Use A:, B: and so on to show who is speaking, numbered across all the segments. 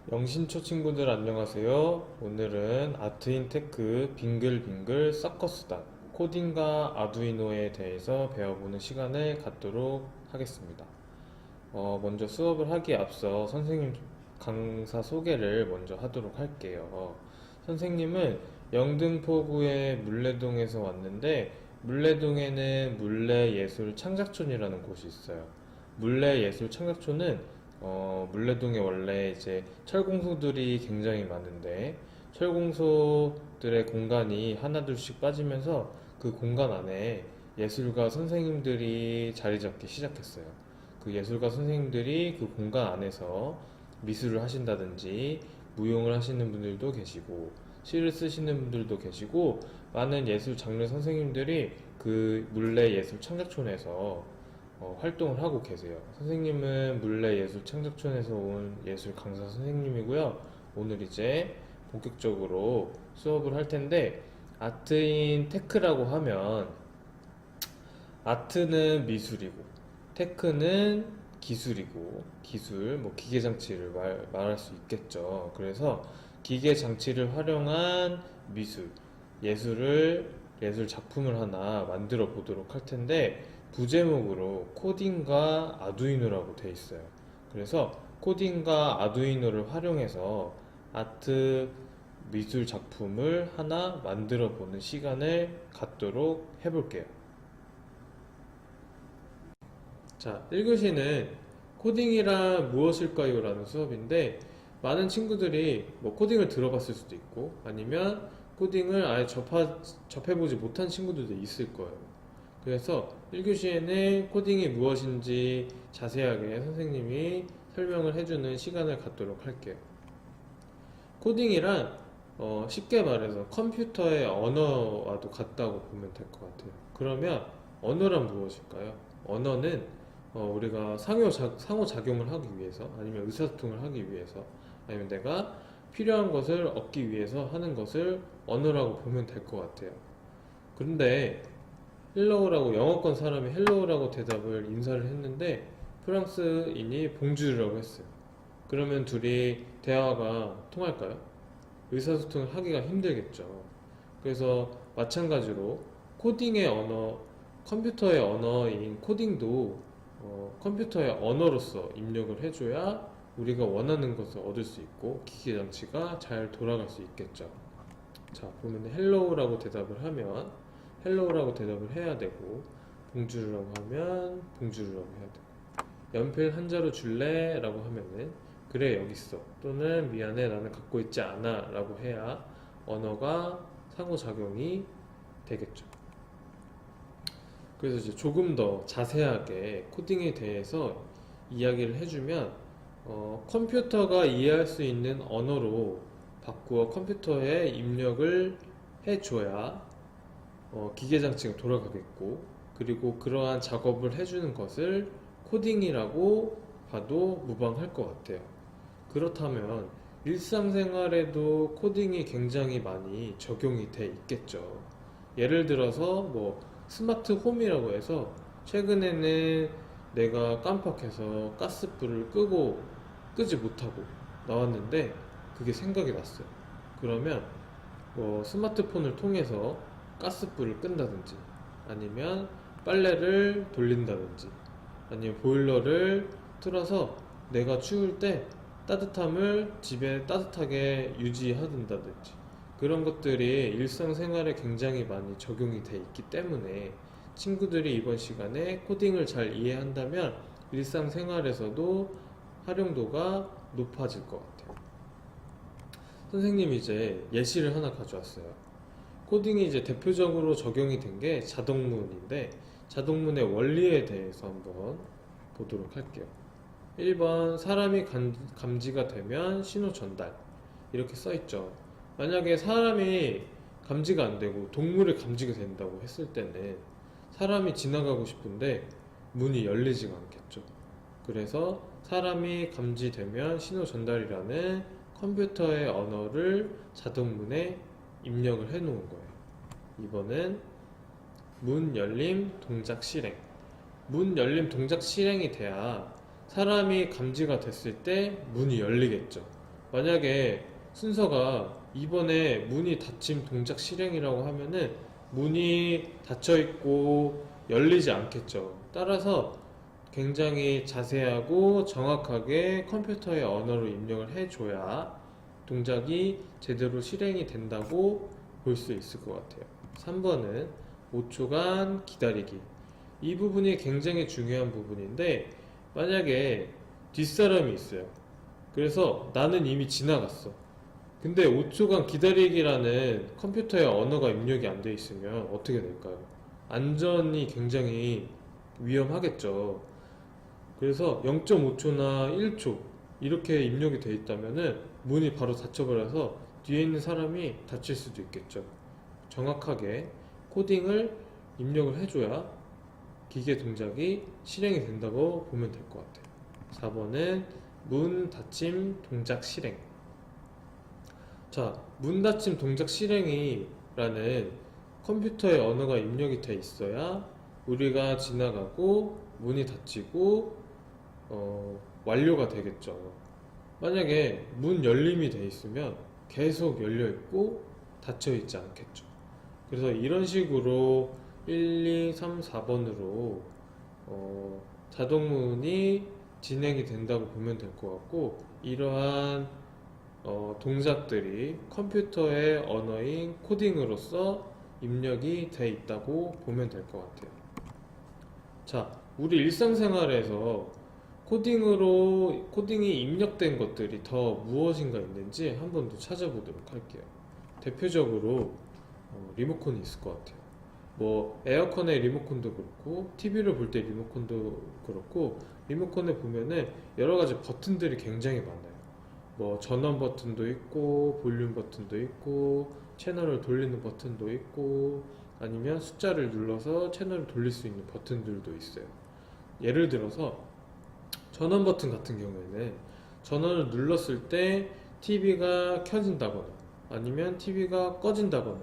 A: 영신초 친구들 안녕하세요. 오늘은 아트인테크 빙글빙글 서커스단 코딩과 아두이노에 대해서 배워보는 시간을 갖도록 하겠습니다. 먼저 수업을 하기에 앞서 선생님 강사 소개를 먼저 하도록 할게요. 선생님은 영등포구의 물레동에서 왔는데 물레동에는 물레예술창작촌이라는 곳이 있어요. 물레예술창작촌은 물레동에 원래 이제 철공소들이 굉장히 많은데 철공소들의 공간이 하나둘씩 빠지면서 그 공간 안에 예술가 선생님들이 자리 잡기 시작했어요. 그 예술가 선생님들이 그 공간 안에서 미술을 하신다든지 무용을 하시는 분들도 계시고 시를 쓰시는 분들도 계시고 많은 예술 장르 선생님들이 그 물레 예술 창작촌에서 활동을 하고 계세요. 선생님은 물레예술창작촌에서 온 예술 강사 선생님이고요. 오늘 이제 본격적으로 수업을 할 텐데 아트인 테크라고 하면 아트는 미술이고 테크는 기술이고 기술, 뭐 기계장치를 말할 수 있겠죠. 그래서 기계장치를 활용한 예술 작품을 하나 만들어 보도록 할 텐데 부제목으로 코딩과 아두이노라고 돼 있어요. 그래서 코딩과 아두이노를 활용해서 아트 미술 작품을 하나 만들어 보는 시간을 갖도록 해볼게요. 자, 1교시는 코딩이란 무엇일까요? 라는 수업인데 많은 친구들이 뭐 코딩을 들어봤을 수도 있고 아니면 코딩을 아예 접해보지 못한 친구들도 있을 거예요. 그래서 1교시에는 코딩이 무엇인지 자세하게 선생님이 설명을 해주는 시간을 갖도록 할게요. 코딩이란 쉽게 말해서 컴퓨터의 언어와도 같다고 보면 될 것 같아요. 그러면 언어란 무엇일까요? 언어는 우리가 상호작용을 하기 위해서 아니면 의사소통을 하기 위해서 아니면 내가 필요한 것을 얻기 위해서 하는 것을 언어라고 보면 될 것 같아요. 그런데 헬로우라고 영어권 사람이 헬로우라고 대답을 인사를 했는데 프랑스인이 봉주르라고 했어요. 그러면 둘이 대화가 통할까요? 의사소통을 하기가 힘들겠죠. 그래서 마찬가지로 코딩의 언어, 컴퓨터의 언어인 코딩도 컴퓨터의 언어로서 입력을 해줘야 우리가 원하는 것을 얻을 수 있고 기계장치가 잘 돌아갈 수 있겠죠. 자, 보면 헬로우라고 대답을 하면 헬로우라고 대답을 해야 되고 봉주르라고 하면 봉주르라고 해야 되고 연필 한 자루 줄래? 라고 하면은 그래 여기 있어 또는 미안해 나는 갖고 있지 않아 라고 해야 언어가 상호작용이 되겠죠. 그래서 이제 조금 더 자세하게 코딩에 대해서 이야기를 해주면 컴퓨터가 이해할 수 있는 언어로 바꾸어 컴퓨터에 입력을 해줘야 기계장치가 돌아가겠고 그리고 그러한 작업을 해주는 것을 코딩이라고 봐도 무방할 것 같아요. 그렇다면 일상생활에도 코딩이 굉장히 많이 적용이 돼 있겠죠. 예를 들어서 뭐 스마트 홈이라고 해서 최근에는 내가 깜빡해서 가스불을 끄지 못하고 나왔는데 그게 생각이 났어요. 그러면 뭐 스마트폰을 통해서 가스불을 끈다든지 아니면 빨래를 돌린다든지 아니면 보일러를 틀어서 내가 추울 때 따뜻함을 집에 따뜻하게 유지하든다든지 그런 것들이 일상생활에 굉장히 많이 적용이 돼 있기 때문에 친구들이 이번 시간에 코딩을 잘 이해한다면 일상생활에서도 활용도가 높아질 것 같아요. 선생님이 이제 예시를 하나 가져왔어요. 코딩이 이제 대표적으로 적용이 된 게 자동문인데 자동문의 원리에 대해서 한번 보도록 할게요. 1번 사람이 감지가 되면 신호 전달 이렇게 써 있죠. 만약에 사람이 감지가 안 되고 동물이 감지가 된다고 했을 때는 사람이 지나가고 싶은데 문이 열리지가 않겠죠. 그래서 사람이 감지되면 신호 전달이라는 컴퓨터의 언어를 자동문에 입력을 해 놓은 거예요. 2번은 문 열림 동작 실행. 문 열림 동작 실행이 돼야 사람이 감지가 됐을 때 문이 열리겠죠. 만약에 순서가 이번에 문이 닫힘 동작 실행이라고 하면은 문이 닫혀 있고 열리지 않겠죠. 따라서 굉장히 자세하고 정확하게 컴퓨터의 언어로 입력을 해줘야 동작이 제대로 실행이 된다고 볼 수 있을 것 같아요. 3번은 5초간 기다리기. 이 부분이 굉장히 중요한 부분인데, 만약에 뒷사람이 있어요. 그래서 나는 이미 지나갔어. 근데 5초간 기다리기라는 컴퓨터의 언어가 입력이 안 돼 있으면 어떻게 될까요? 안전이 굉장히 위험하겠죠. 그래서 0.5초나 1초 이렇게 입력이 돼 있다면은 문이 바로 닫혀버려서 뒤에 있는 사람이 다칠 수도 있겠죠. 정확하게 코딩을 입력을 해줘야 기계 동작이 실행이 된다고 보면 될 것 같아요. 4번은 문 닫힘 동작 실행. 자, 문 닫힘 동작 실행이라는 컴퓨터의 언어가 입력이 돼 있어야 우리가 지나가고 문이 닫히고 완료가 되겠죠. 만약에 문 열림이 돼 있으면 계속 열려 있고 닫혀 있지 않겠죠. 그래서 이런 식으로 1, 2, 3, 4번으로 자동문이 진행이 된다고 보면 될 것 같고, 이러한 동작들이 컴퓨터의 언어인 코딩으로서 입력이 돼 있다고 보면 될 것 같아요. 자, 우리 일상생활에서 코딩이 입력된 것들이 더 무엇인가 있는지 한 번 더 찾아보도록 할게요. 대표적으로 리모컨이 있을 것 같아요. 뭐 에어컨의 리모컨도 그렇고 TV를 볼 때 리모컨도 그렇고, 리모컨에 보면은 여러 가지 버튼들이 굉장히 많아요. 뭐 전원 버튼도 있고 볼륨 버튼도 있고 채널을 돌리는 버튼도 있고, 아니면 숫자를 눌러서 채널을 돌릴 수 있는 버튼들도 있어요. 예를 들어서 전원 버튼 같은 경우에는 전원을 눌렀을 때 TV가 켜진다거나 아니면 TV가 꺼진다거나,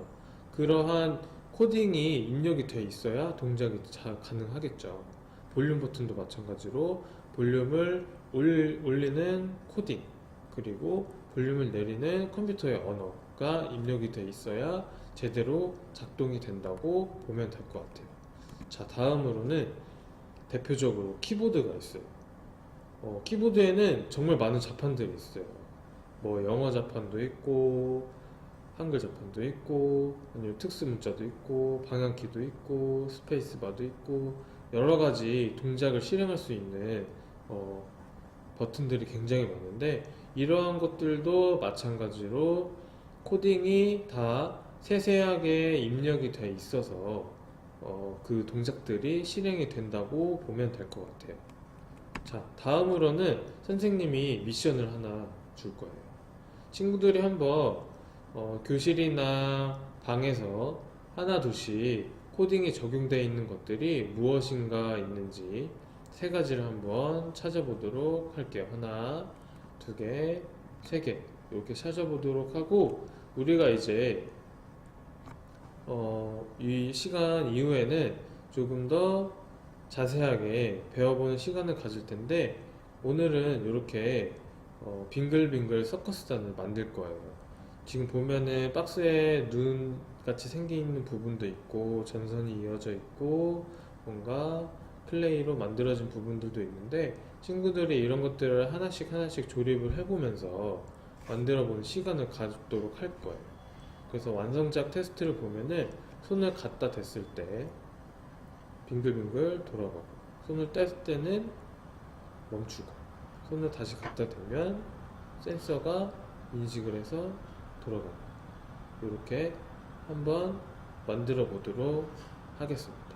A: 그러한 코딩이 입력이 돼 있어야 동작이 가능하겠죠. 볼륨 버튼도 마찬가지로 볼륨을 올리는 코딩, 그리고 볼륨을 내리는 컴퓨터의 언어가 입력이 돼 있어야 제대로 작동이 된다고 보면 될 것 같아요. 자, 다음으로는 대표적으로 키보드가 있어요. 키보드에는 정말 많은 자판들이 있어요. 뭐 영어 자판도 있고 한글 자판도 있고 아니면 특수 문자도 있고 방향키도 있고 스페이스바도 있고, 여러 가지 동작을 실행할 수 있는 버튼들이 굉장히 많은데, 이러한 것들도 마찬가지로 코딩이 다 세세하게 입력이 돼 있어서 그 동작들이 실행이 된다고 보면 될 것 같아요. 자, 다음으로는 선생님이 미션을 하나 줄 거예요. 친구들이 한번 교실이나 방에서 하나 둘씩 코딩이 적용되어 있는 것들이 무엇인가 있는지 세 가지를 한번 찾아보도록 할게요. 하나, 두 개, 세 개 이렇게 찾아보도록 하고, 우리가 이제 이 시간 이후에는 조금 더 자세하게 배워보는 시간을 가질 텐데, 오늘은 이렇게 빙글빙글 서커스단을 만들 거예요. 지금 보면은 박스에 눈 같이 생긴 부분도 있고 전선이 이어져 있고 뭔가 클레이로 만들어진 부분들도 있는데, 친구들이 이런 것들을 하나씩 하나씩 조립을 해보면서 만들어보는 시간을 가지도록 할 거예요. 그래서 완성작 테스트를 보면은 손을 갖다 댔을 때 빙글빙글 돌아가고, 손을 뗄 때는 멈추고, 손을 다시 갖다 대면 센서가 인식을 해서 돌아가고, 이렇게 한번 만들어 보도록 하겠습니다.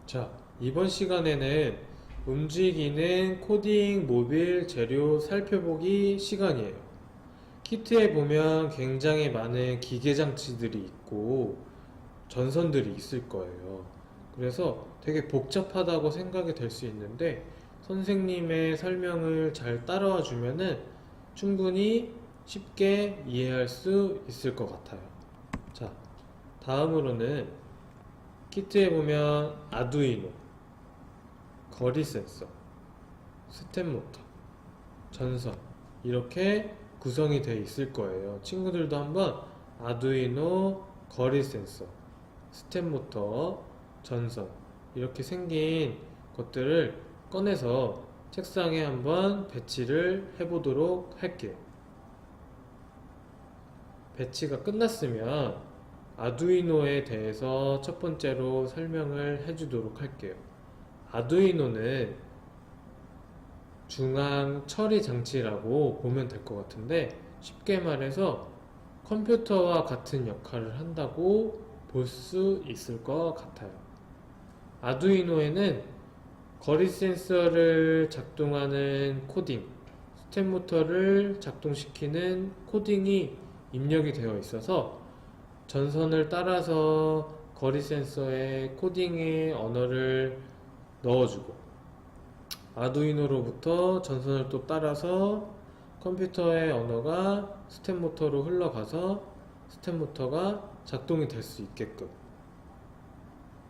A: 자, 이번 시간에는 움직이는 코딩 모빌 재료 살펴보기 시간이에요. 키트에 보면 굉장히 많은 기계 장치들이 있고 전선들이 있을 거예요. 그래서 되게 복잡하다고 생각이 될 수 있는데, 선생님의 설명을 잘 따라와 주면은 충분히 쉽게 이해할 수 있을 것 같아요. 자, 다음으로는 키트에 보면 아두이노, 거리 센서, 스텝 모터, 전선 이렇게 구성이 되어 있을 거예요. 친구들도 한번 아두이노, 거리 센서, 스텝 모터, 전선 이렇게 생긴 것들을 꺼내서 책상에 한번 배치를 해보도록 할게요. 배치가 끝났으면 아두이노에 대해서 첫 번째로 설명을 해주도록 할게요. 아두이노는 중앙 처리 장치라고 보면 될 것 같은데, 쉽게 말해서 컴퓨터와 같은 역할을 한다고 볼 수 있을 것 같아요. 아두이노에는 거리 센서를 작동하는 코딩, 스텝 모터를 작동시키는 코딩이 입력이 되어 있어서 전선을 따라서 거리 센서에 코딩의 언어를 넣어주고, 아두이노로부터 전선을 또 따라서 컴퓨터의 언어가 스텝 모터로 흘러가서 스텝 모터가 작동이 될 수 있게끔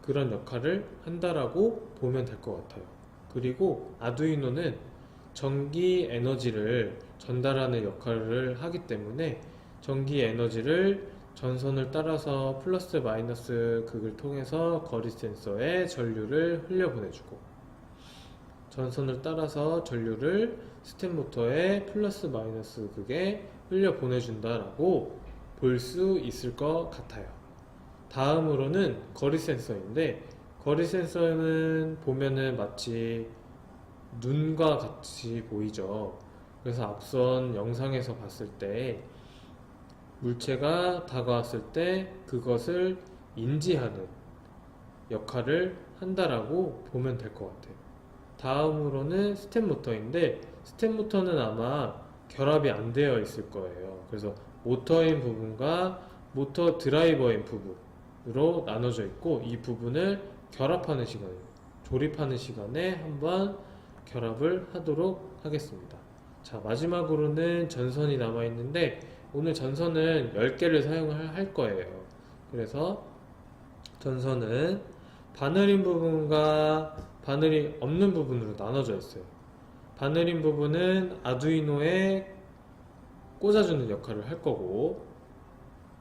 A: 그런 역할을 한다라고 보면 될 것 같아요. 그리고 아두이노는 전기 에너지를 전달하는 역할을 하기 때문에 전기 에너지를 전선을 따라서 플러스 마이너스 극을 통해서 거리 센서에 전류를 흘려보내주고, 전선을 따라서 전류를 스텝 모터에 플러스 마이너스 극에 흘려보내준다라고 볼 수 있을 것 같아요. 다음으로는 거리 센서인데, 거리 센서는 보면은 마치 눈과 같이 보이죠. 그래서 앞선 영상에서 봤을 때 물체가 다가왔을 때 그것을 인지하는 역할을 한다라고 보면 될 것 같아요. 다음으로는 스텝 모터인데, 스텝 모터는 아마 결합이 안 되어 있을 거예요. 그래서 모터인 부분과 모터 드라이버인 부분으로 나눠져 있고, 이 부분을 결합하는 시간에, 조립하는 시간에 한번 결합을 하도록 하겠습니다. 자, 마지막으로는 전선이 남아 있는데, 오늘 전선은 10개를 사용을 할 거예요. 그래서 전선은 바늘인 부분과 바늘이 없는 부분으로 나눠져 있어요. 바늘인 부분은 아두이노에 꽂아주는 역할을 할 거고,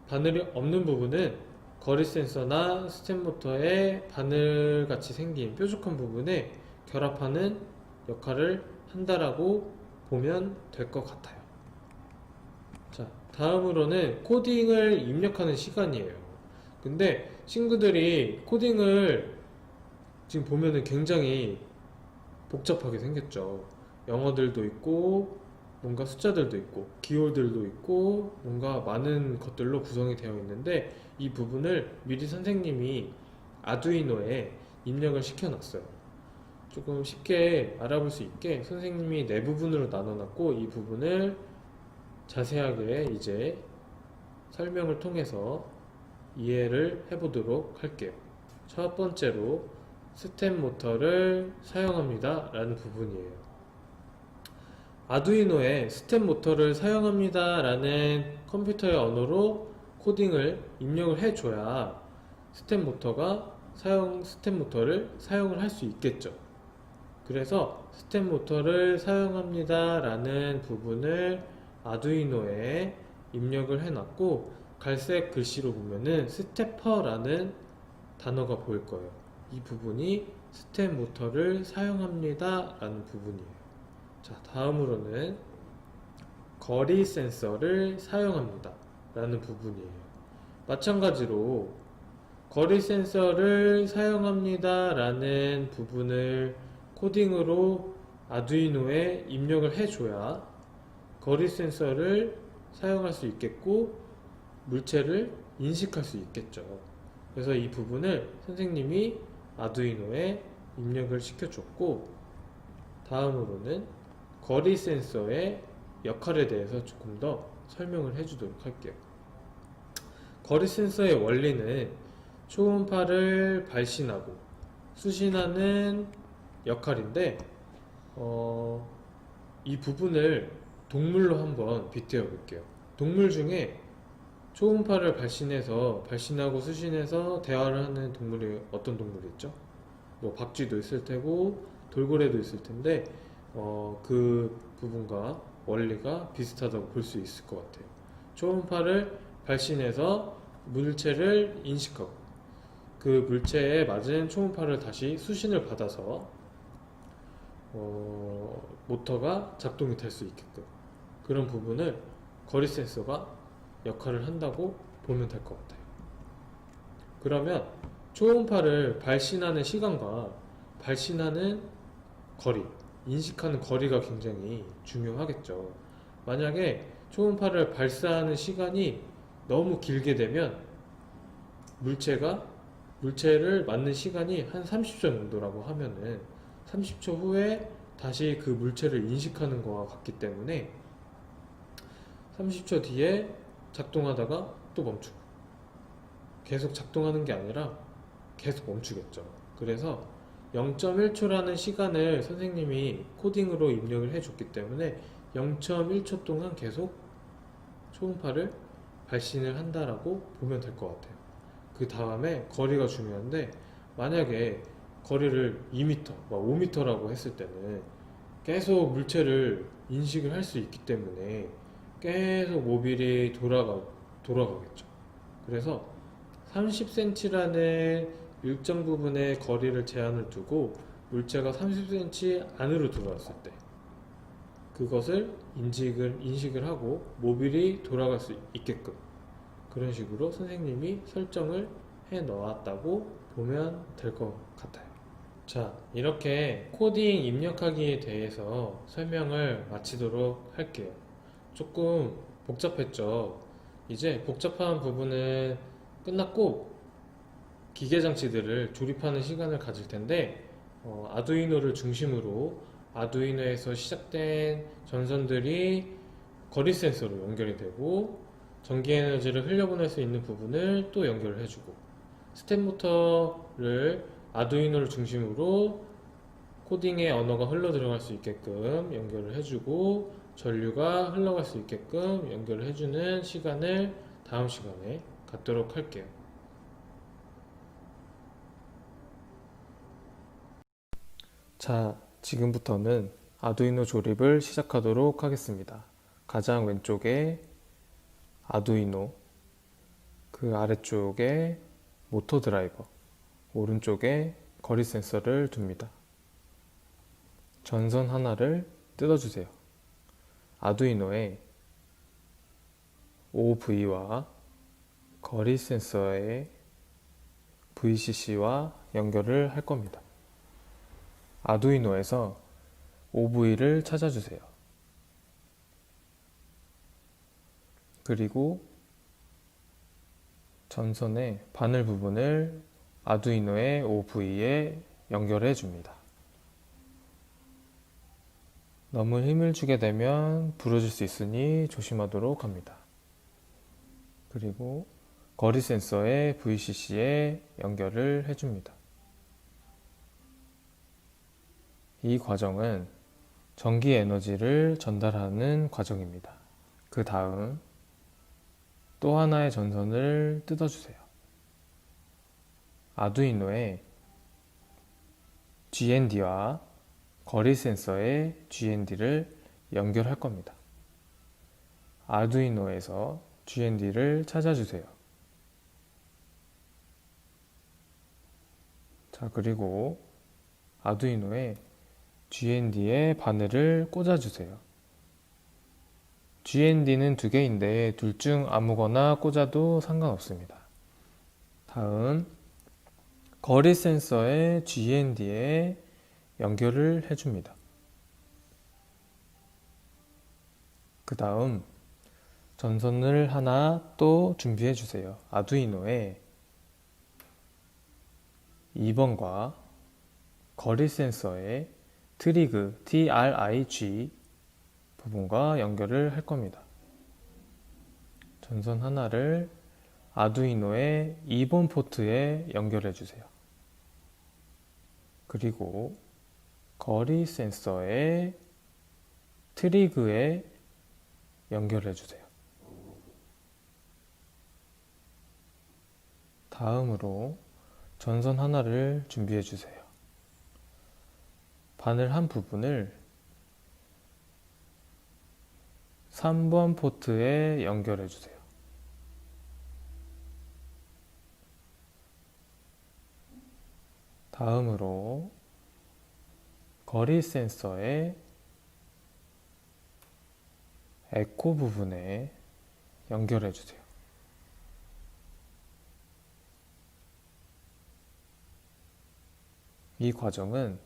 A: 바늘이 없는 부분은 거리 센서나 스텝 모터의 바늘같이 생긴 뾰족한 부분에 결합하는 역할을 한다라고 보면 될 것 같아요. 자, 다음으로는 코딩을 입력하는 시간이에요. 근데 친구들이 코딩을 지금 보면은 굉장히 복잡하게 생겼죠. 영어들도 있고, 뭔가 숫자들도 있고, 기호들도 있고, 뭔가 많은 것들로 구성이 되어 있는데, 이 부분을 미리 선생님이 아두이노에 입력을 시켜놨어요. 조금 쉽게 알아볼 수 있게 선생님이 네 부분으로 나눠놨고, 이 부분을 자세하게 이제 설명을 통해서 이해를 해보도록 할게요. 첫 번째로 스텝 모터를 사용합니다 라는 부분이에요. 아두이노에 스텝 모터를 사용합니다 라는 컴퓨터의 언어로 코딩을 입력을 해줘야 스텝 모터를 사용을 할 수 있겠죠. 그래서 스텝 모터를 사용합니다 라는 부분을 아두이노에 입력을 해놨고, 갈색 글씨로 보면은 스테퍼라는 단어가 보일 거예요. 이 부분이 스텝 모터를 사용합니다 라는 부분이에요. 자, 다음으로는 거리 센서를 사용합니다 라는 부분이에요. 마찬가지로 거리 센서를 사용합니다 라는 부분을 코딩으로 아두이노에 입력을 해줘야 거리 센서를 사용할 수 있겠고, 물체를 인식할 수 있겠죠. 그래서 이 부분을 선생님이 아두이노에 입력을 시켜줬고, 다음으로는 거리 센서의 역할에 대해서 조금 더 설명을 해주도록 할게요. 거리 센서의 원리는 초음파를 발신하고 수신하는 역할인데, 이 부분을 동물로 한번 빗대어 볼게요. 동물 중에 초음파를 발신하고 수신해서 대화를 하는 동물이 어떤 동물이 있죠? 뭐 박쥐도 있을 테고 돌고래도 있을 텐데 그 부분과 원리가 비슷하다고 볼 수 있을 것 같아요. 초음파를 발신해서 물체를 인식하고 그 물체에 맞은 초음파를 다시 수신을 받아서 모터가 작동이 될 수 있게끔 그런 부분을 거리 센서가 역할을 한다고 보면 될 것 같아요. 그러면 초음파를 발신하는 시간과 발신하는 거리, 인식하는 거리가 굉장히 중요하겠죠. 만약에 초음파를 발사하는 시간이 너무 길게 되면 물체를 맞는 시간이 한 30초 정도라고 하면은 30초 후에 다시 그 물체를 인식하는 거와 같기 때문에 30초 뒤에 작동하다가 또 멈추고 계속 작동하는 게 아니라 계속 멈추겠죠. 그래서 0.1초라는 시간을 선생님이 코딩으로 입력을 해줬기 때문에 0.1초 동안 계속 초음파를 발신을 한다라고 보면 될 것 같아요. 그 다음에 거리가 중요한데 만약에 거리를 2m, 5m라고 했을 때는 계속 물체를 인식을 할 수 있기 때문에 계속 모빌이 돌아가겠죠. 그래서 30cm라는 일정 부분의 거리를 제한을 두고 물체가 30cm 안으로 들어왔을 때 그것을 인식을 하고 모빌이 돌아갈 수 있게끔 그런 식으로 선생님이 설정을 해 놓았다고 보면 될 것 같아요. 자, 이렇게 코딩 입력하기에 대해서 설명을 마치도록 할게요. 조금 복잡했죠? 이제 복잡한 부분은 끝났고 기계 장치들을 조립하는 시간을 가질 텐데 아두이노를 중심으로 아두이노에서 시작된 전선들이 거리 센서로 연결이 되고 전기 에너지를 흘려보낼 수 있는 부분을 또 연결을 해주고 스텝 모터를 아두이노를 중심으로 코딩의 언어가 흘러 들어갈 수 있게끔 연결을 해주고 전류가 흘러갈 수 있게끔 연결을 해주는 시간을 다음 시간에 갖도록 할게요. 자, 지금부터는 아두이노 조립을 시작하도록 하겠습니다. 가장 왼쪽에 아두이노, 그 아래쪽에 모터 드라이버, 오른쪽에 거리 센서를 둡니다. 전선 하나를 뜯어주세요. 아두이노에 OV와 거리 센서의 VCC와 연결을 할 겁니다. 아두이노에서 OV를 찾아주세요. 그리고 전선의 바늘 부분을 아두이노의 OV에 연결해 줍니다. 너무 힘을 주게 되면 부러질 수 있으니 조심하도록 합니다. 그리고 거리 센서의 VCC에 연결을 해줍니다. 이 과정은 전기 에너지를 전달하는 과정입니다. 그 다음 또 하나의 전선을 뜯어주세요. 아두이노에 GND와 거리 센서의 GND를 연결할 겁니다. 아두이노에서 GND를 찾아주세요. 자, 그리고 아두이노에 GND에 바늘을 꽂아주세요. GND는 두 개인데 둘 중 아무거나 꽂아도 상관없습니다. 다음 거리 센서의 GND에 연결을 해줍니다. 그 다음 전선을 하나 또 준비해 주세요. 아두이노에 2번과 거리 센서의 트리그 TRIG 부분과 연결을 할 겁니다. 전선 하나를 아두이노의 2번 포트에 연결해 주세요. 그리고 거리 센서의 트리그에 연결해 주세요. 다음으로 전선 하나를 준비해 주세요. 바늘 한 부분을 3번 포트에 연결해 주세요. 다음으로 거리 센서의 에코 부분에 연결해 주세요. 이 과정은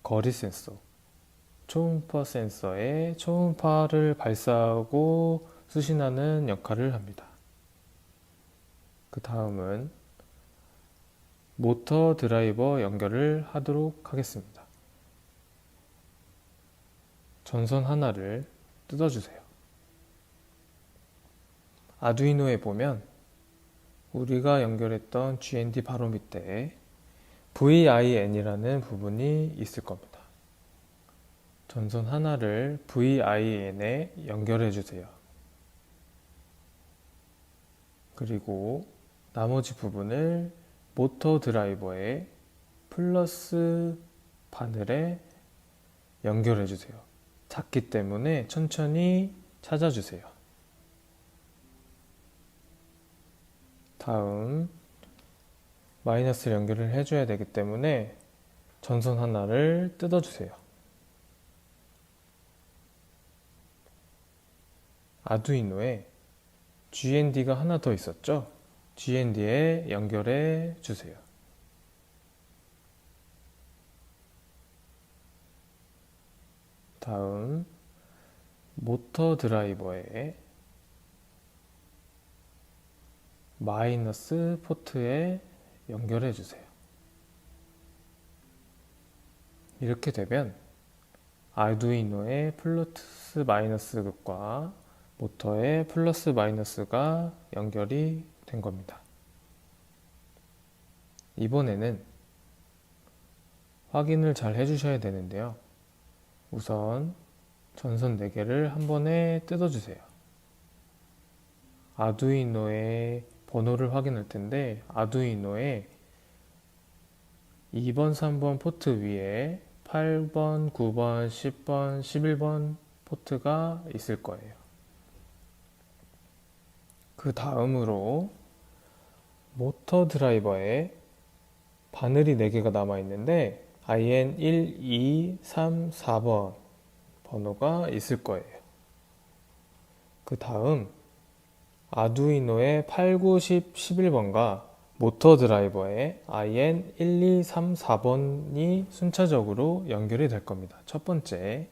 A: 거리 센서, 초음파 센서에 초음파를 발사하고 수신하는 역할을 합니다. 그 다음은 모터 드라이버 연결을 하도록 하겠습니다. 전선 하나를 뜯어주세요. 아두이노에 보면 우리가 연결했던 GND 바로 밑에 VIN이라는 부분이 있을 겁니다. 전선 하나를 VIN에 연결해 주세요. 그리고 나머지 부분을 모터 드라이버의 플러스 바늘에 연결해 주세요. 작기 때문에 천천히 찾아주세요. 다음 마이너스를 연결을 해줘야 되기 때문에 전선 하나를 뜯어주세요. 아두이노에 GND가 하나 더 있었죠? GND에 연결해 주세요. 다음 모터 드라이버에 마이너스 포트에 연결해 주세요. 이렇게 되면 아두이노의 플러스 마이너스 극과 모터의 플러스 마이너스가 연결이 된 겁니다. 이번에는 확인을 잘 해주셔야 되는데요. 우선 전선 4개를 한 번에 뜯어주세요. 아두이노의 번호를 확인할 텐데 아두이노의 2번, 3번 포트 위에 8번, 9번, 10번, 11번 포트가 있을 거예요. 그 다음으로 모터 드라이버에 바늘이 4개가 남아 있는데 IN 1, 2, 3, 4번 번호가 있을 거예요. 그 다음 아두이노의 8, 9, 10, 11번과 모터 드라이버의 IN 1, 2, 3, 4번이 순차적으로 연결이 될 겁니다. 첫 번째,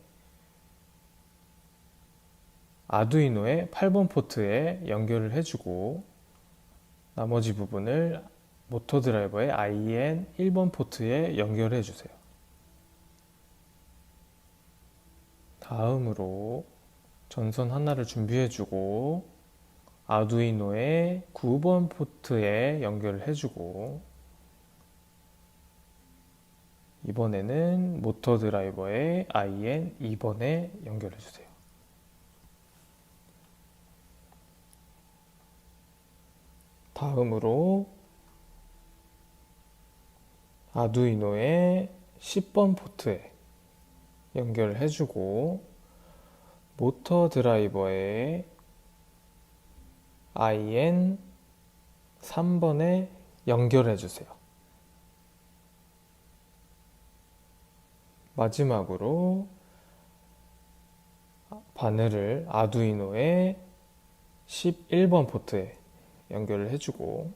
A: 아두이노의 8번 포트에 연결을 해주고 나머지 부분을 모터 드라이버의 IN 1번 포트에 연결해 주세요. 다음으로 전선 하나를 준비해주고 아두이노의 9번 포트에 연결을 해주고 이번에는 모터 드라이버의 IN 2번에 연결해주세요. 다음으로 아두이노의 10번 포트에 연결을 해주고 모터 드라이버의 IN 3번에 연결해 주세요. 마지막으로 바늘을 아두이노의 11번 포트에 연결을 해주고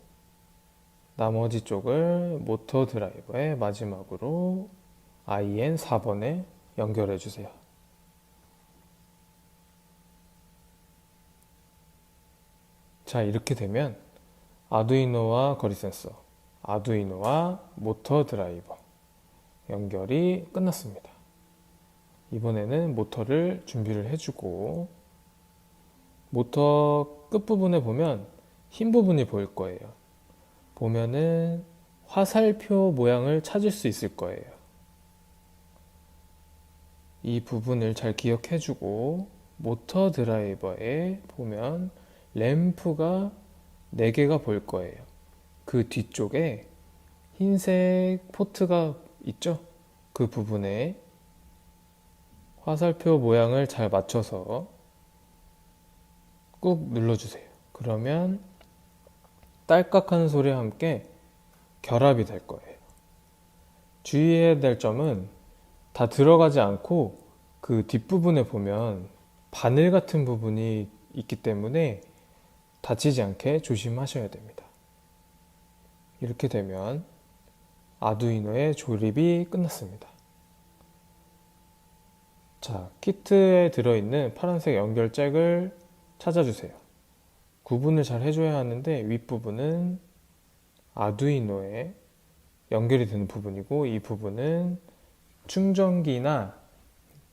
A: 나머지 쪽을 모터 드라이버의 마지막으로 IN 4번에 연결해 주세요. 자, 이렇게 되면 아두이노와 거리 센서, 아두이노와 모터 드라이버 연결이 끝났습니다. 이번에는 모터를 준비를 해주고 모터 끝부분에 보면 흰 부분이 보일 거예요. 보면은 화살표 모양을 찾을 수 있을 거예요. 이 부분을 잘 기억해주고 모터 드라이버에 보면 램프가 4개가 보일 거예요.
B: 그 뒤쪽에 흰색 포트가 있죠? 그 부분에 화살표 모양을 잘 맞춰서 꾹 눌러주세요. 그러면 딸깍하는 소리와 함께 결합이 될 거예요. 주의해야 될 점은 다 들어가지 않고 그 뒷부분에 보면 바늘 같은 부분이 있기 때문에 다치지 않게 조심하셔야 됩니다. 이렇게 되면 아두이노의 조립이 끝났습니다. 자, 키트에 들어있는 파란색 연결 잭을 찾아주세요. 구분을 잘 해줘야 하는데 윗부분은 아두이노에 연결이 되는 부분이고 이 부분은 충전기나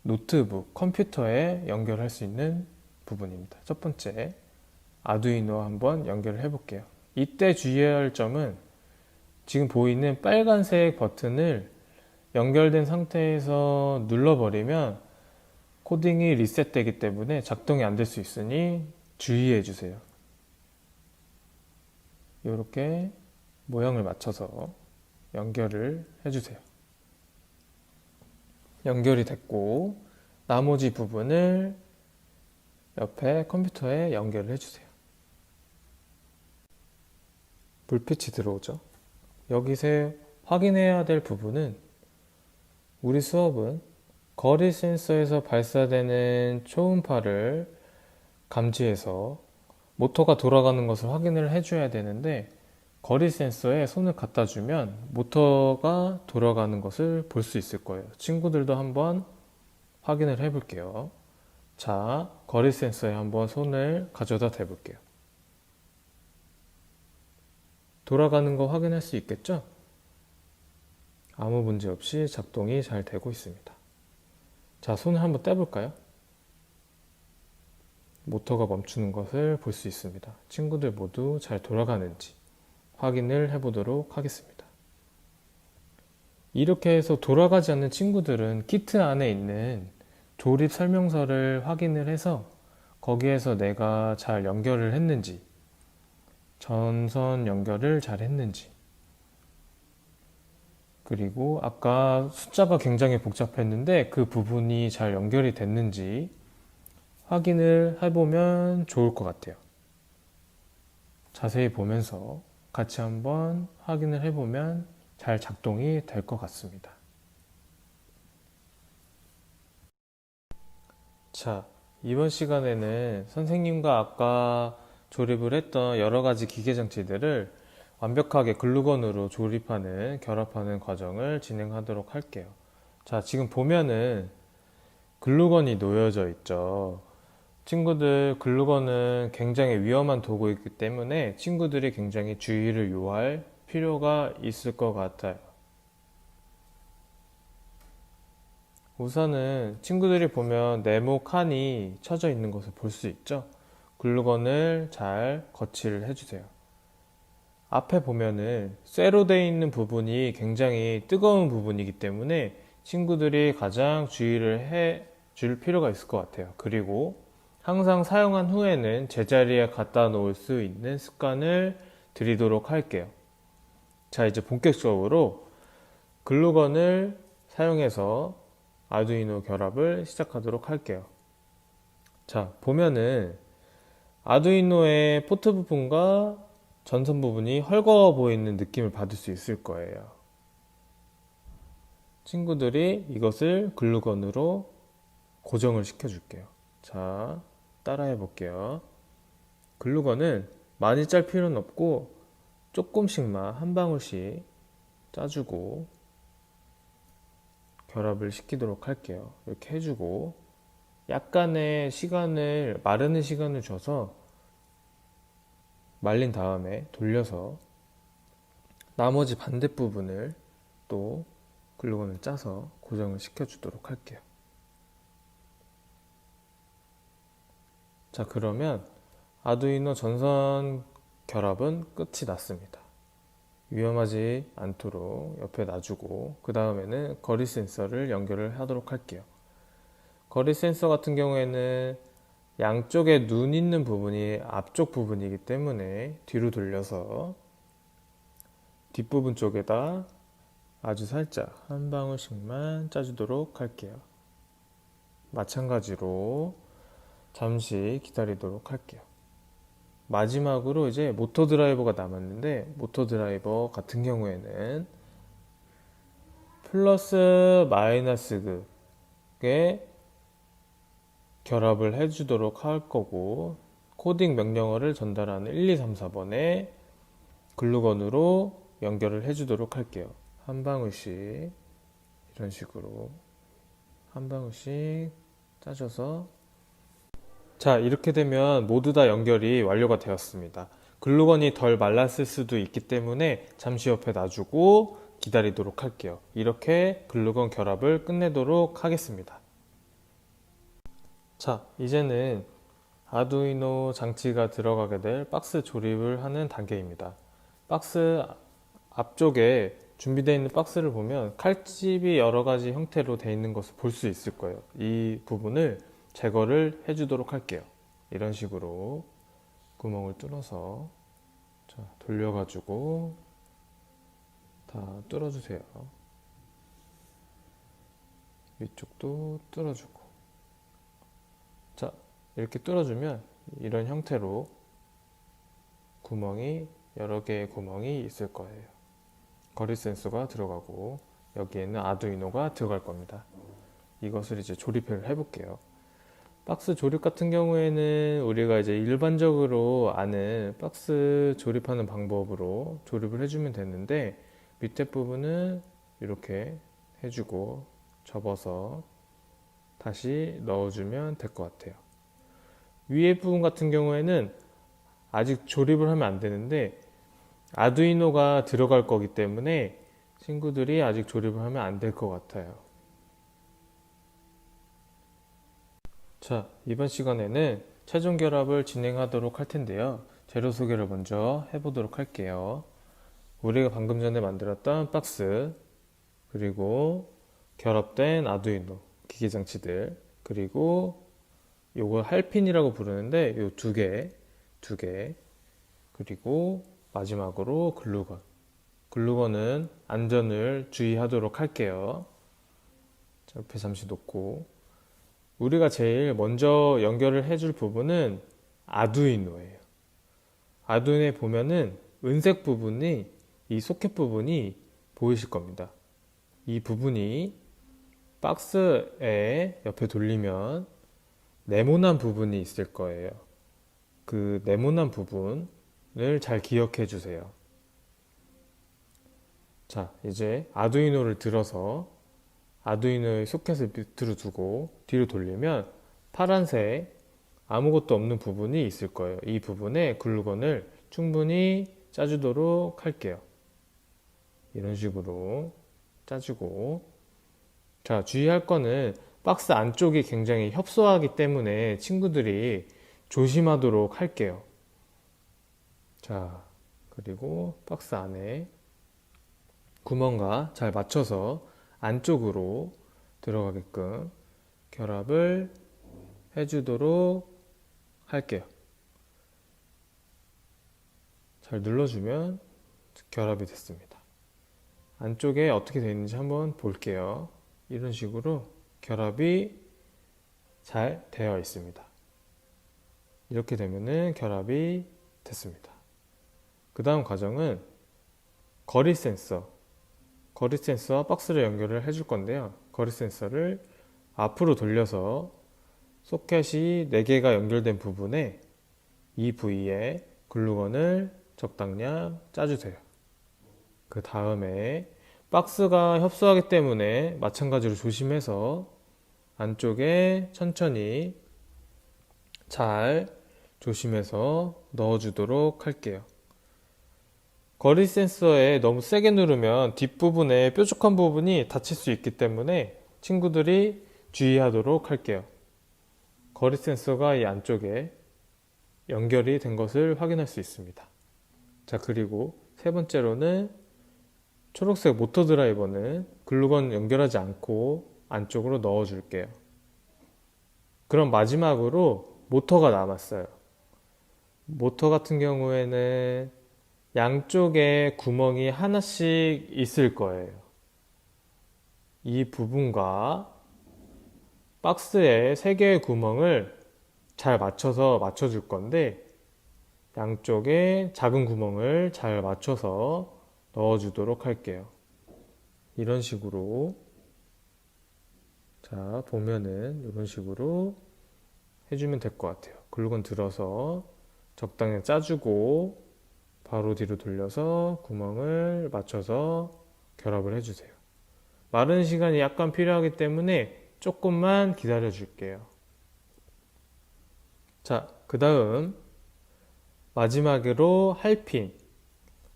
B: 노트북, 컴퓨터에 연결할 수 있는 부분입니다. 첫 번째, 아두이노 한번 연결을 해볼게요. 이때 주의해야 할 점은 지금 보이는 빨간색 버튼을 연결된 상태에서 눌러버리면 코딩이 리셋되기 때문에 작동이 안 될 수 있으니 주의해 주세요. 이렇게 모양을 맞춰서 연결을 해주세요. 연결이 됐고 나머지 부분을 옆에 컴퓨터에 연결을 해주세요. 불빛이 들어오죠. 여기서 확인해야 될 부분은 우리 수업은 거리 센서에서 발사되는 초음파를 감지해서 모터가 돌아가는 것을 확인을 해줘야 되는데 거리 센서에 손을 갖다 주면 모터가 돌아가는 것을 볼 수 있을 거예요. 친구들도 한번 확인을 해 볼게요. 자, 거리 센서에 한번 손을 가져다 대볼게요. 돌아가는 거 확인할 수 있겠죠? 아무 문제 없이 작동이 잘 되고 있습니다. 자, 손을 한번 떼볼까요? 모터가 멈추는 것을 볼 수 있습니다. 친구들 모두 잘 돌아가는지 확인을 해보도록 하겠습니다. 이렇게 해서 돌아가지 않는 친구들은 키트 안에 있는 조립 설명서를 확인을 해서 거기에서 내가 잘 연결을 했는지, 전선 연결을 잘 했는지, 그리고 아까 숫자가 굉장히 복잡했는데 그 부분이 잘 연결이 됐는지 확인을 해보면 좋을 것 같아요. 자세히 보면서 같이 한번 확인을 해보면 잘 작동이 될 것 같습니다. 자, 이번 시간에는 선생님과 아까 조립을 했던 여러 가지 기계 장치들을 완벽하게 글루건으로 조립하는, 결합하는 과정을 진행하도록 할게요. 자, 지금 보면은 글루건이 놓여져 있죠. 친구들, 글루건은 굉장히 위험한 도구이기 때문에 친구들이 굉장히 주의를 요할 필요가 있을 것 같아요. 우선은 친구들이 보면 네모 칸이 쳐져 있는 것을 볼 수 있죠. 글루건을 잘 거치를 해주세요. 앞에 보면은 쇠로 되어 있는 부분이 굉장히 뜨거운 부분이기 때문에 친구들이 가장 주의를 해 줄 필요가 있을 것 같아요. 그리고 항상 사용한 후에는 제자리에 갖다 놓을 수 있는 습관을 들이도록 할게요. 자, 이제 본격적으로 글루건을 사용해서 아두이노 결합을 시작하도록 할게요. 자, 보면은 아두이노의 포트 부분과 전선 부분이 헐거워 보이는 느낌을 받을 수 있을 거예요. 친구들이 이것을 글루건으로 고정을 시켜줄게요. 자, 따라해 볼게요. 글루건은 많이 짤 필요는 없고 조금씩만 한 방울씩 짜주고 결합을 시키도록 할게요. 이렇게 해주고 약간의 시간을, 마르는 시간을 줘서 말린 다음에 돌려서 나머지 반대부분을 또 글루건을 짜서 고정을 시켜주도록 할게요. 자, 그러면 아두이노 전선 결합은 끝이 났습니다. 위험하지 않도록 옆에 놔주고 그 다음에는 거리 센서를 연결을 하도록 할게요. 거리 센서 같은 경우에는 양쪽에 눈 있는 부분이 앞쪽 부분이기 때문에 뒤로 돌려서 뒷부분 쪽에다 아주 살짝 한 방울씩만 짜주도록 할게요. 마찬가지로 잠시 기다리도록 할게요. 마지막으로 이제 모터 드라이버가 남았는데, 모터 드라이버 같은 경우에는 플러스 마이너스 극에 결합을 해주도록 할 거고, 코딩 명령어를 전달하는 1, 2, 3, 4번에 글루건으로 연결을 해주도록 할게요. 한 방울씩 이런 식으로 한 방울씩 짜줘서, 자, 이렇게 되면 모두 다 연결이 완료가 되었습니다. 글루건이 덜 말랐을 수도 있기 때문에 잠시 옆에 놔주고 기다리도록 할게요. 이렇게 글루건 결합을 끝내도록 하겠습니다. 자, 이제는 아두이노 장치가 들어가게 될 박스 조립을 하는 단계입니다. 박스 앞쪽에 준비되어 있는 박스를 보면 칼집이 여러 가지 형태로 되어 있는 것을 볼 수 있을 거예요. 이 부분을 제거를 해주도록 할게요. 이런 식으로 구멍을 뚫어서, 자, 돌려가지고 다 뚫어주세요. 위쪽도 뚫어주고. 자, 이렇게 뚫어주면 이런 형태로 구멍이, 여러 개의 구멍이 있을 거예요. 거리 센서가 들어가고 여기에는 아두이노가 들어갈 겁니다. 이것을 이제 조립을 해볼게요. 박스 조립 같은 경우에는 우리가 이제 일반적으로 아는 박스 조립하는 방법으로 조립을 해주면 되는데, 밑에 부분은 이렇게 해주고 접어서 다시 넣어주면 될 것 같아요. 위에 부분 같은 경우에는 아직 조립을 하면 안 되는데, 아두이노가 들어갈 거기 때문에 친구들이 아직 조립을 하면 안 될 것 같아요. 자, 이번 시간에는 최종 결합을 진행하도록 할 텐데요. 재료 소개를 먼저 해보도록 할게요. 우리가 방금 전에 만들었던 박스, 그리고 결합된 아두이노 기계장치들, 그리고 요거 할핀이라고 부르는데 요 두 개, 그리고 마지막으로 글루건. 글루건은 안전을 주의하도록 할게요. 자, 옆에 잠시 놓고, 우리가 제일 먼저 연결을 해줄 부분은 아두이노예요. 아두이노에 보면은 은색 부분이, 이 소켓 부분이 보이실 겁니다. 이 부분이 박스에 옆에 돌리면 네모난 부분이 있을 거예요. 그 네모난 부분을 잘 기억해 주세요. 자, 이제 아두이노를 들어서 아두이노의 소켓을 밑으로 두고 뒤로 돌리면 파란색 아무것도 없는 부분이 있을 거예요. 이 부분에 글루건을 충분히 짜주도록 할게요. 이런 식으로 짜주고, 자, 주의할 거는 박스 안쪽이 굉장히 협소하기 때문에 친구들이 조심하도록 할게요. 자, 그리고 박스 안에 구멍과 잘 맞춰서 안쪽으로 들어가게끔 결합을 해주도록 할게요. 잘 눌러주면 결합이 됐습니다. 안쪽에 어떻게 되어 있는지 한번 볼게요. 이런 식으로 결합이 잘 되어 있습니다. 이렇게 되면은 결합이 됐습니다. 그 다음 과정은 거리 센서와 박스를 연결을 해줄 건데요. 거리 센서를 앞으로 돌려서 소켓이 4개가 연결된 부분에, 이 부위에 글루건을 적당량 짜주세요. 그 다음에 박스가 협소하기 때문에 마찬가지로 조심해서 안쪽에 천천히 잘 조심해서 넣어주도록 할게요. 거리 센서에 너무 세게 누르면 뒷부분에 뾰족한 부분이 다칠 수 있기 때문에 친구들이 주의하도록 할게요. 거리 센서가 이 안쪽에 연결이 된 것을 확인할 수 있습니다. 자, 그리고 세 번째로는 초록색 모터 드라이버는 글루건 연결하지 않고 안쪽으로 넣어 줄게요. 그럼 마지막으로 모터가 남았어요. 모터 같은 경우에는 양쪽에 구멍이 하나씩 있을 거예요. 이 부분과 박스에 3개의 구멍을 잘 맞춰서 맞춰줄 건데, 양쪽에 작은 구멍을 잘 맞춰서 넣어주도록 할게요. 이런 식으로. 자, 보면은 이런 식으로 해주면 될 것 같아요. 글루건 들어서 적당히 짜주고 바로 뒤로 돌려서 구멍을 맞춰서 결합을 해주세요. 마르는 시간이 약간 필요하기 때문에 조금만 기다려 줄게요. 자, 그 다음 마지막으로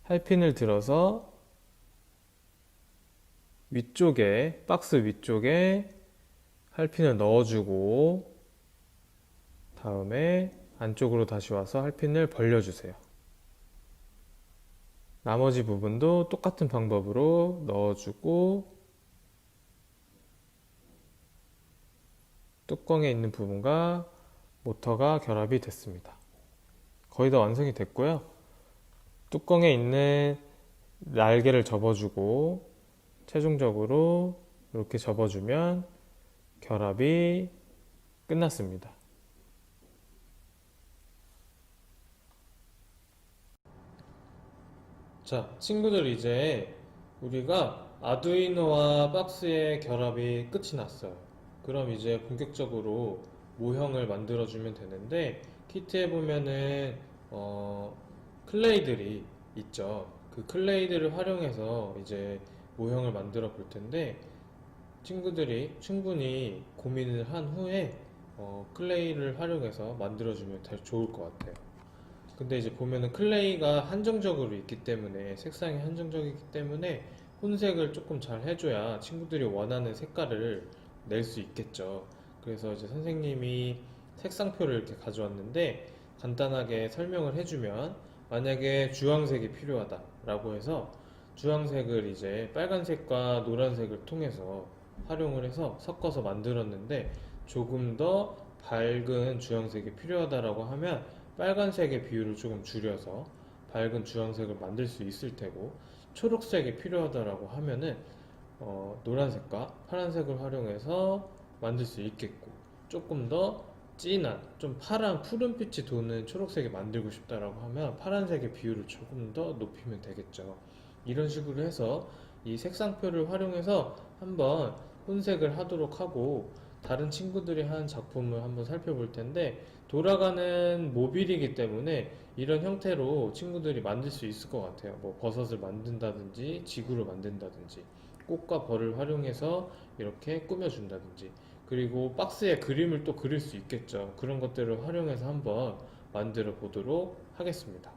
B: 할핀을 들어서 위쪽에, 박스 위쪽에 할핀을 넣어주고, 다음에 안쪽으로 다시 와서 할핀을 벌려주세요. 나머지 부분도 똑같은 방법으로 넣어주고, 뚜껑에 있는 부분과 모터가 결합이 됐습니다. 거의 다 완성이 됐고요. 뚜껑에 있는 날개를 접어주고, 최종적으로 이렇게 접어주면 결합이 끝났습니다.
A: 자, 친구들 이제 우리가 아두이노와 박스의 결합이 끝이 났어요. 그럼 이제 본격적으로 모형을 만들어주면 되는데 키트에 보면은 클레이들이 있죠. 그 클레이들을 활용해서 이제 모형을 만들어 볼 텐데 친구들이 충분히 고민을 한 후에 클레이를 활용해서 만들어주면 더 좋을 것 같아요. 근데 이제 보면은 클레이가 한정적으로 있기 때문에 색상이 한정적이기 때문에 혼색을 조금 잘 해줘야 친구들이 원하는 색깔을 낼 수 있겠죠. 그래서 이제 선생님이 색상표를 이렇게 가져왔는데 간단하게 설명을 해주면 만약에 주황색이 필요하다라고 해서 주황색을 이제 빨간색과 노란색을 통해서 활용을 해서 섞어서 만들었는데 조금 더 밝은 주황색이 필요하다라고 하면 빨간색의 비율을 조금 줄여서 밝은 주황색을 만들 수 있을 테고 초록색이 필요하다라고 하면은 노란색과 파란색을 활용해서 만들 수 있겠고 조금 더 진한 좀 파란 푸른빛이 도는 초록색이 만들고 싶다라고 하면 파란색의 비율을 조금 더 높이면 되겠죠. 이런 식으로 해서 이 색상표를 활용해서 한번 혼색을 하도록 하고 다른 친구들이 한 작품을 한번 살펴볼 텐데 돌아가는 모빌이기 때문에 이런 형태로 친구들이 만들 수 있을 것 같아요. 뭐 버섯을 만든다든지 지구를 만든다든지 꽃과 벌을 활용해서 이렇게 꾸며준다든지 그리고 박스에 그림을 또 그릴 수 있겠죠. 그런 것들을 활용해서 한번 만들어 보도록 하겠습니다.